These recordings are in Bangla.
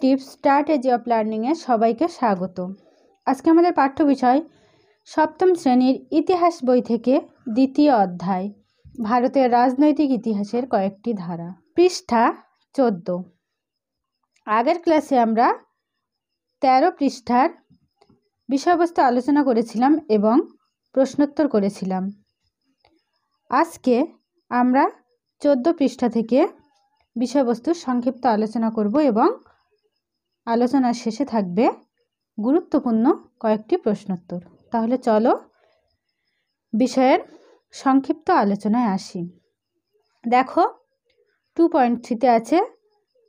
ক্রিয়েটিভ স্ট্র্যাটেজি অফ লার্নিংয়ে সবাইকে স্বাগত। আজকে আমাদের পাঠ্য বিষয় সপ্তম শ্রেণীর ইতিহাস বই থেকে দ্বিতীয় অধ্যায় ভারতের রাজনৈতিক ইতিহাসের কয়েকটি ধারা, পৃষ্ঠা 14। আগের ক্লাসে আমরা 13 পৃষ্ঠার বিষয়বস্তু আলোচনা করেছিলাম এবং প্রশ্নোত্তর করেছিলাম। আজকে আমরা 14 পৃষ্ঠা থেকে বিষয়বস্তুর সংক্ষিপ্ত আলোচনা করব এবং আলোচনার শেষে থাকবে গুরুত্বপূর্ণ কয়েকটি প্রশ্নোত্তর। তাহলে চলো বিষয়ের সংক্ষিপ্ত আলোচনায় আসি। দেখো 2.3-তে আছে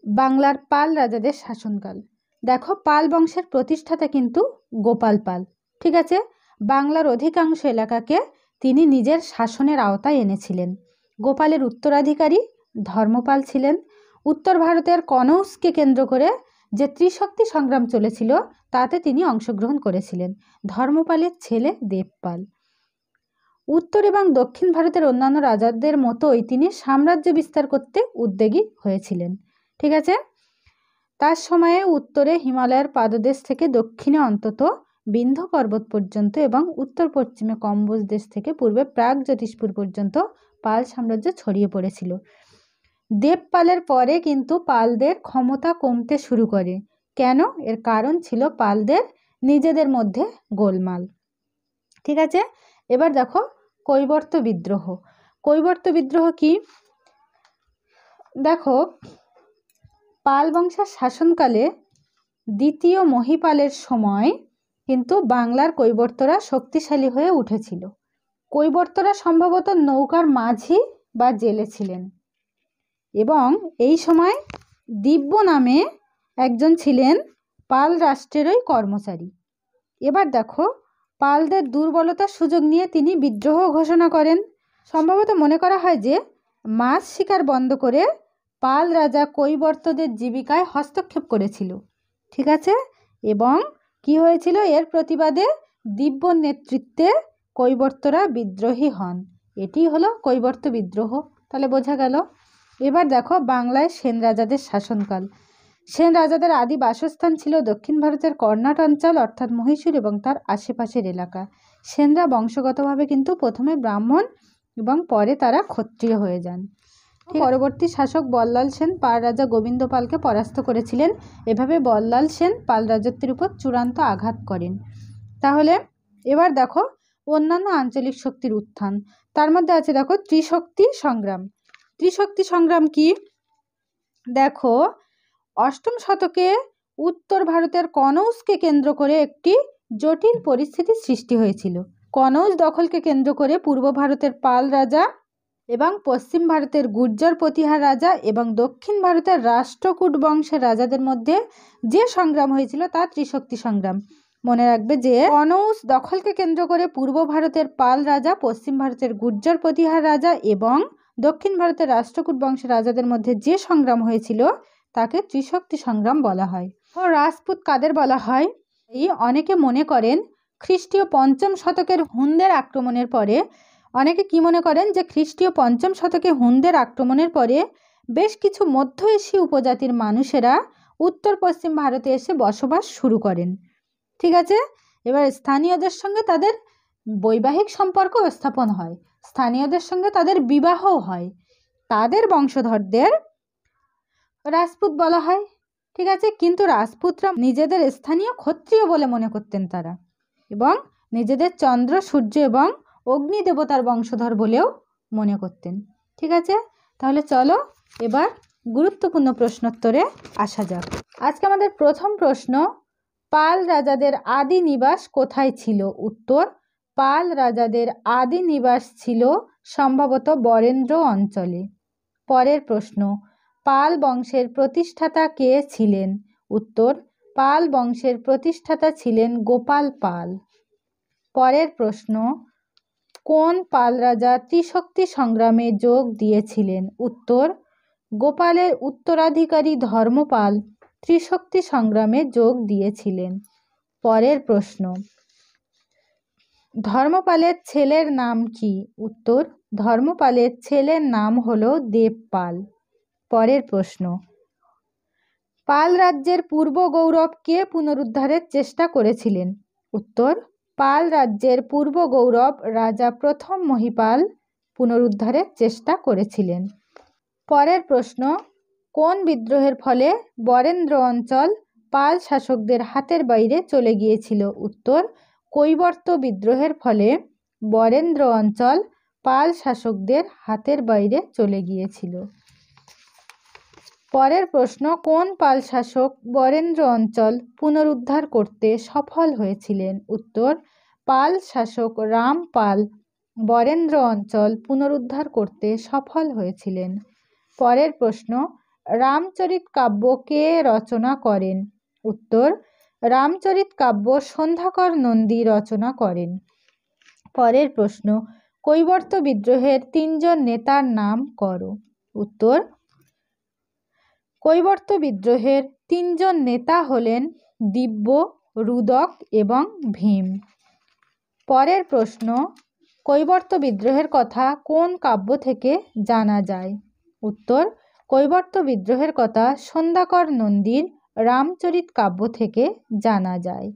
বাংলার পাল রাজাদের শাসনকাল। দেখো পাল বংশের প্রতিষ্ঠাতা কিন্তু গোপাল পাল, ঠিক আছে। বাংলার অধিকাংশ এলাকাকে তিনি নিজের শাসনের আওতায় এনেছিলেন। গোপালের উত্তরাধিকারী ধর্মপাল ছিলেন। উত্তর ভারতের কনৌজকে কেন্দ্র করে যে ত্রিশক্তি সংগ্রাম চলেছিল তাতে তিনি অংশগ্রহণ করেছিলেন। ধর্মপালের ছেলে দেবপাল। উত্তর এবং দক্ষিণ ভারতের অন্যান্য রাজাদের মতোই তিনি সাম্রাজ্য বিস্তার করতে উদ্যোগী হয়েছিলেন, ঠিক আছে। তার সময়ে উত্তরে হিমালয়ের পাদদেশ থেকে দক্ষিণে অন্তত বিন্ধ্য পর্বত পর্যন্ত এবং উত্তর পশ্চিমে কম্বোজ দেশ থেকে পূর্বে প্রাগ জ্যোতিষপুর পর্যন্ত পাল সাম্রাজ্য ছড়িয়ে পড়েছিল। দেবপালের পরে কিন্তু পালদের ক্ষমতা কমতে শুরু করে। কেন? এর কারণ ছিল পালদের নিজেদের মধ্যে গোলমাল, ঠিক আছে। এবার দেখো কৈবর্ত বিদ্রোহ। কৈবর্ত বিদ্রোহ কি? দেখো পাল বংশের শাসনকালে দ্বিতীয় মহিপালের সময় কিন্তু বাংলার কৈবর্তরা শক্তিশালী হয়ে উঠেছিল। কৈবর্তরা সম্ভবত নৌকার মাঝি বা জেলে ছিলেন এবং এই সময় দিব্য নামে একজন ছিলেন পাল রাষ্ট্রেরই কর্মচারী। এবার দেখো পালদের দুর্বলতার সুযোগ নিয়ে তিনি বিদ্রোহ ঘোষণা করেন। সম্ভবত মনে করা হয় যে মাছ শিকার বন্ধ করে পাল রাজা কৈবর্তদের জীবিকায় হস্তক্ষেপ করেছিল, ঠিক আছে। এবং কি হয়েছিল? এর প্রতিবাদে দিব্য নেতৃত্বে কৈবর্তরা বিদ্রোহী হন। এটি হলো কৈবর্ত বিদ্রোহ। তাহলে বোঝা গেল। এবার দেখো বাংলায় সেন রাজাদের শাসনকাল। সেন রাজাদের আদি বাসস্থান ছিল দক্ষিণ ভারতের কর্ণাট অঞ্চল অর্থাৎ মহীশূর এবং তার আশেপাশের এলাকা। সেনরা বংশগতভাবে কিন্তু প্রথমে ব্রাহ্মণ এবং পরে তারা ক্ষত্রিয় হয়ে যান। পরবর্তী শাসক বল্লাল সেন পাল রাজা গোবিন্দ পালকে পরাস্ত করেছিলেন। এভাবে বল্লাল সেন পাল রাজত্বের উপর চূড়ান্ত আঘাত করেন। তাহলে এবার দেখো অন্যান্য আঞ্চলিক শক্তির উত্থান। তার মধ্যে আছে দেখো ত্রিশক্তি সংগ্রাম। ত্রিশক্তি সংগ্রাম কি? দেখো অষ্টম শতকে উত্তর ভারতের কনৌজকে কেন্দ্র করে একটি জটিল পরিস্থিতির সৃষ্টি হয়েছিল। কনৌজ দখলকে কেন্দ্র করে পূর্ব ভারতের পাল রাজা এবং পশ্চিম ভারতের গুর্জর প্রতিহার রাজা এবং দক্ষিণ ভারতের রাষ্ট্রকূট বংশের রাজাদের মধ্যে যে সংগ্রাম হয়েছিল তা ত্রিশক্তি সংগ্রাম। মনে রাখবে যে কনৌজ দখলকে কেন্দ্র করে পূর্ব ভারতের পাল রাজা, পশ্চিম ভারতের গুর্জর প্রতিহার রাজা এবং দক্ষিণ ভারতের রাষ্ট্রকূট বংশের রাজাদের মধ্যে যে সংগ্রাম হয়েছিল তাকে ত্রিশক্তি সংগ্রাম বলা হয়। রাজপুত কাদের বলা হয়? অনেকে মনে করেন খ্রিস্টীয় 5ম শতকের হুনদের আক্রমণের পরে, অনেকে কি মনে করেন যে খ্রিস্টীয় 5ম শতকে হুনদের আক্রমণের পরে বেশ কিছু মধ্য এশীয় উপজাতির মানুষেরা উত্তর পশ্চিম ভারতে এসে বসবাস শুরু করেন, ঠিক আছে। এবার স্থানীয়দের সঙ্গে তাদের বৈবাহিক সম্পর্ক স্থাপন হয়, স্থানীয়দের সঙ্গে তাদের বিবাহও হয়। তাদের বংশধরদের রাজপুত বলা হয়, ঠিক আছে। কিন্তু রাজপুতরা নিজেদের স্থানীয় ক্ষত্রিয় বলে মনে করতেন তারা, এবং নিজেদের চন্দ্র, সূর্য এবং অগ্নি দেবতার বংশধর বলেও মনে করতেন, ঠিক আছে। তাহলে চলো এবার গুরুত্বপূর্ণ প্রশ্নোত্তরে আসা যাক। আজকে আমাদের প্রথম প্রশ্ন, পাল রাজাদের আদি নিবাস কোথায় ছিল? উত্তর, পাল রাজাদের আদি নিবাস ছিল সম্ভবত বরেন্দ্র অঞ্চলে। পরের প্রশ্ন, পাল বংশের প্রতিষ্ঠাতা কে ছিলেন? উত্তর, পাল বংশের প্রতিষ্ঠাতা ছিলেন গোপাল পাল। পরের প্রশ্ন, কোন পাল রাজা ত্রিশক্তি সংগ্রামে যোগ দিয়েছিলেন? উত্তর, গোপালের উত্তরাধিকারী ধর্মপাল ত্রিশক্তি সংগ্রামে যোগ দিয়েছিলেন। পরের প্রশ্ন, ধর্মপালের ছেলের নাম কি? উত্তর, ধর্মপালের ছেলের নাম হলো দেবপাল। পরের প্রশ্ন, পাল রাজ্যের পূর্ব গৌরব কে পুনরুদ্ধারের চেষ্টা করেছিলেন? উত্তর, পাল রাজ্যের পূর্ব গৌরব রাজা প্রথম মহিপাল পুনরুদ্ধারের চেষ্টা করেছিলেন। পরের প্রশ্ন, কোন বিদ্রোহের ফলে বরেন্দ্র অঞ্চল পাল শাসকদের হাতের বাইরে চলে গিয়েছিল? উত্তর, কৈবর্ত বিদ্রোহের ফলে বরেন্দ্র অঞ্চল পাল শাসকদের হাতের বাইরে চলে গিয়েছিল। পরের প্রশ্ন, কোন পাল শাসক বরেন্দ্র অঞ্চল পুনরুদ্ধার করতে সফল হয়েছিলেন? উত্তর, পাল শাসক রাম পাল বরেন্দ্র অঞ্চল পুনরুদ্ধার করতে সফল হয়েছিলেন। পরের প্রশ্ন, রামচরিত কাব্য কে রচনা করেন? উত্তর, রামচরিত কাব্য সন্ধ্যাকর নন্দী রচনা করেন। পরের প্রশ্ন, কৈবর্ত বিদ্রোহের 3 জন নেতার নাম করো। উত্তর, কৈবর্ত বিদ্রোহের 3 জন নেতা হলেন দিব্য, রুদক এবং ভীম। পরের প্রশ্ন, কৈবর্ত বিদ্রোহের কথা কোন কাব্য থেকে জানা যায়? উত্তর, কৈবর্ত বিদ্রোহের কথা সন্ধ্যাকর নন্দীর রামচরিত কাব্য থেকে জানা যায়।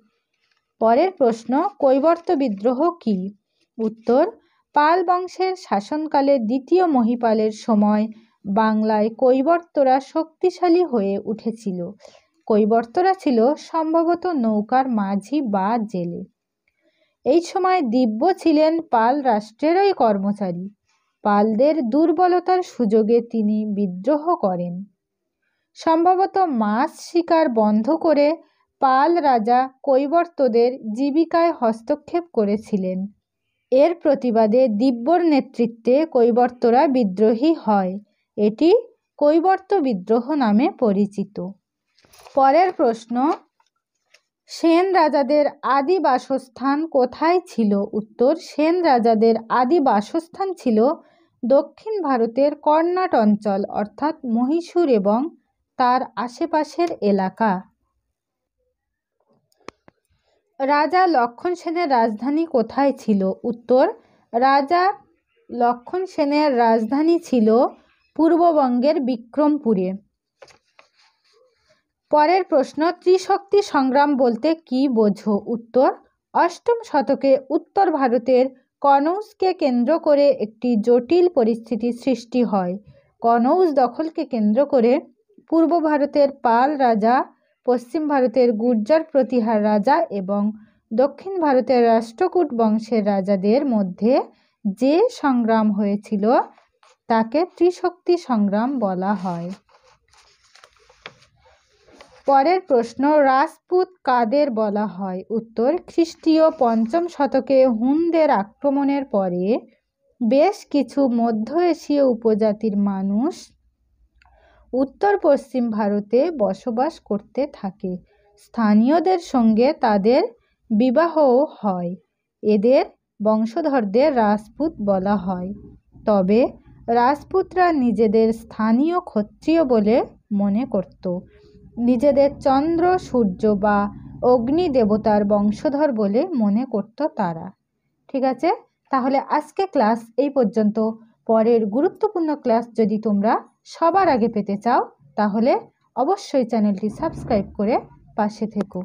পরের প্রশ্ন, কৈবর্ত বিদ্রোহ কি? উত্তর, পাল বংশের শাসনকালে দ্বিতীয় মহিপালের সময় বাংলায় কৈবর্তরা শক্তিশালী হয়ে উঠেছিল। কৈবর্তরা ছিল সম্ভবত নৌকার মাঝি বা জেলে। এই সময় দিব্য ছিলেন পাল রাষ্ট্রেরই কর্মচারী। পালদের দুর্বলতার সুযোগে তিনি বিদ্রোহ করেন। সম্ভবত মাছ শিকার বন্ধ করে পাল রাজা কৈবর্তদের জীবিকায় হস্তক্ষেপ করেছিলেন। এর প্রতিবাদে দিব্যর নেতৃত্বে কৈবর্তরা বিদ্রোহী হয়। এটি কৈবর্ত বিদ্রোহ নামে পরিচিত। পরের প্রশ্ন, সেন রাজাদের আদি বাসস্থান কোথায় ছিল? উত্তর, সেন রাজাদের আদি বাসস্থান ছিল দক্ষিণ ভারতের কর্ণাট অঞ্চল অর্থাৎ মহীশূর এবং তার আশেপাশের এলাকা। রাজা লক্ষণ সেনের রাজধানী কোথায় ছিল? উত্তর, রাজা লক্ষণ সেনের রাজধানী ছিল পূর্ববঙ্গের বিক্রমপুরে। পরের প্রশ্ন, ত্রিশক্তি সংগ্রাম বলতে কি বোঝো? উত্তর, অষ্টম শতকে উত্তর ভারতের কনৌজকে কেন্দ্র করে একটি জটিল পরিস্থিতি সৃষ্টি হয়। কনৌজ দখলকে কেন্দ্র করে পূর্ব ভারতের পাল রাজা, পশ্চিম ভারতের গুর্জর প্রতিহার রাজা এবং দক্ষিণ ভারতের রাষ্ট্রকূট বংশের রাজাদের মধ্যে যে সংগ্রাম হয়েছিল তাকে ত্রিশক্তি সংগ্রাম বলা হয়। পরের প্রশ্ন, রাজপুত কাদের বলা হয়? উত্তর, খ্রিস্টীয় 5ম শতকে হুনদের আক্রমণের পরে বেশ কিছু মধ্য এশীয় উপজাতির মানুষ উত্তর পশ্চিম ভারতে বসবাস করতে থাকে। স্থানীয়দের সঙ্গে তাদের বিবাহও হয়। এদের বংশধরদের রাজপুত বলা হয়। তবে রাজপুতরা নিজেদের স্থানীয় ক্ষত্রিয় বলে মনে করত। নিজেদের চন্দ্র, সূর্য বা অগ্নি দেবতার বংশধর বলে মনে করত তারা। ঠিক আছে, তাহলে আজকে ক্লাস এই পর্যন্ত। পরের গুরুত্বপূর্ণ ক্লাস যদি তোমরা সবার আগে পেতে চাও তাহলে অবশ্যই চ্যানেলটি সাবস্ক্রাইব করে পাশে থেকো।